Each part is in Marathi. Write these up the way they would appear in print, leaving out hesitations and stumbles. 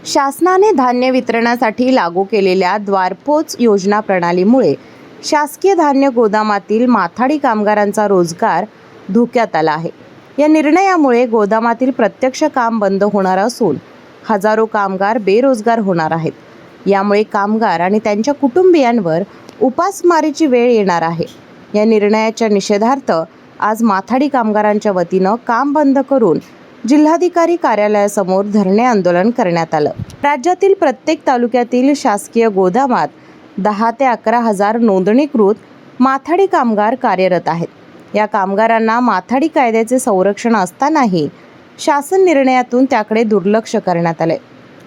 शासनाने धान्य वितरणासाठी लागू केलेल्या द्वारपोच योजना प्रणालीमुळे शासकीय धान्य गोदामातील माथाडी कामगारांचा रोजगार धोक्यात आला आहे। या निर्णयामुळे गोदामातील प्रत्यक्ष काम बंद होणार असून हजारो कामगार बेरोजगार होणार आहेत। यामुळे कामगार आणि त्यांच्या कुटुंबियांवर उपासमारीची वेळ येणार आहे। या निर्णयाच्या निषेधार्थ आज माथाडी कामगारांच्या वतीनं काम बंद करून जिल्हाधिकारी कार्यालयासमोर धरणे आंदोलन करण्यात आलं। राज्यातील प्रत्येक तालुक्यातील शासकीय गोदामात 10 ते 11 हजार नोंदणीकृत माथाडी कामगार कार्यरत आहेत। या कामगारांना माथाडी कायद्याचे संरक्षण असतानाही शासन निर्णयातून त्याकडे दुर्लक्ष करण्यात आले।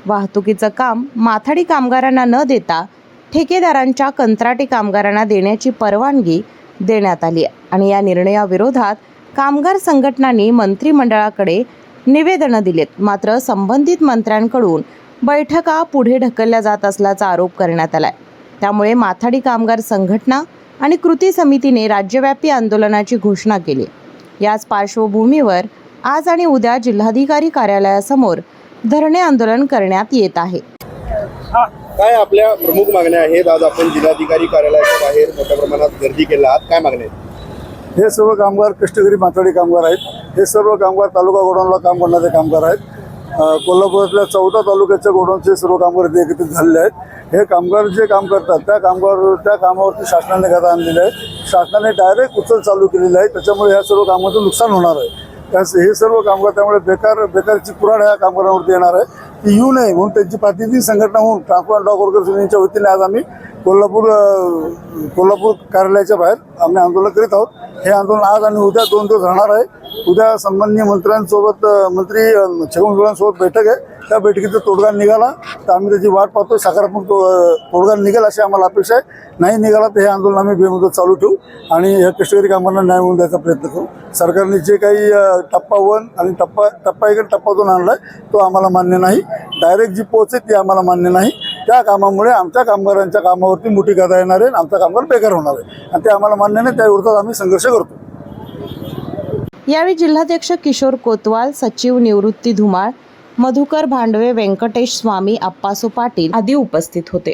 वाहतुकीचं काम माथाडी कामगारांना न देता ठेकेदारांच्या कंत्राटी कामगारांना देण्याची परवानगी देण्यात आली आणि या निर्णयाविरोधात कामगार संघटनांनी मंत्रिमंडळाकडे निवेदनं दिलेत। मात्र संबंधित मंत्र्यांकडून बैठका पुढे ढकलल्या जात असल्याचा आरोप करण्यात आलाय। त्यामुळे माथाडी कामगार संघटना आणि कृती समितीने राज्यव्यापी आंदोलनाची घोषणा केली। याच पार्श्वभूमीवर आज आणि उद्या जिल्हाधिकारी कार्यालयासमोर धरणे आंदोलन करण्यात येत आहे। काय आपल्या प्रमुख मागण्या आहेत? आज आपण जिल्हाधिकारी कार्यालयाच्या बाहेर मोठ्या प्रमाणात गर्दी केला आहात, काय मागण्या आहेत? हे सर्व कामगार कष्टकरी माथाडी कामगार आहेत। हे सर्व कामगार तालुका गोडाऊनला काम करणारे कामगार आहेत। कोल्हापुरातल्या 14 तालुक्याच्या गोडाऊनचे सर्व कामगार इथे एकत्रित झालेले आहेत। हे कामगार जे काम करतात त्या कामावरती शासनाने गदा आणलेले आहे। शासनाने डायरेक्ट उचल चालू केलेली आहे। त्याच्यामुळे ह्या सर्व कामाचं नुकसान होणार आहे। हे सर्व कामगार त्यामुळे बेकारची कुऱ्हाड ह्या कामगारांवरती येणार आहे। ती येऊ नये म्हणून त्यांची प्रातिनिधिक संघटना होऊन ट्रान्सपोर्ट डॉक वर्कर्स युनियनच्या वतीने आज आम्ही कोल्हापूर कार्यालयाच्या बाहेर आम्ही आंदोलन करीत आहोत। हे आंदोलन आज आणि उद्या 2 दिवस राहणार आहे। उद्या सन्माननीय मंत्र्यांसोबत मंत्री छगन भुजबळांसोबत बैठक आहे। त्या बैठकीचा तोडगा निघाला तर आम्ही त्याची वाट पाहतो। सकारात्मक तोडगा निघेल अशी आम्हाला अपेक्षा आहे। नाही निघाला तर हे आंदोलन आम्ही बेमुदत चालू ठेवू आणि ह्या कष्टकरी कामगारांना न्याय मिळवून द्यायचा प्रयत्न करू। सरकारने जे काही टप्पा 1 आणि टप्पा 1 टप्पा 2 आणलाय तो आम्हाला मान्य नाही। डायरेक्ट जी पोच आहे ती आम्हाला मान्य नाही। त्या कामामुळे आमच्या कामगारांच्या कामावरती मोठी गदा येणार आहे। आमचा कामगार बेकार होणार आहे आणि ते आम्हाला मान्य नाही। त्या विरोधात आम्ही संघर्ष करतो। यावेळी जिल्हाध्यक्ष किशोर कोतवाल, सचिव निवृत्ती धुमाळ, मधुकर भांडवे, व्यंकटेश स्वामी, अप्पासो पाटील आदी उपस्थित होते।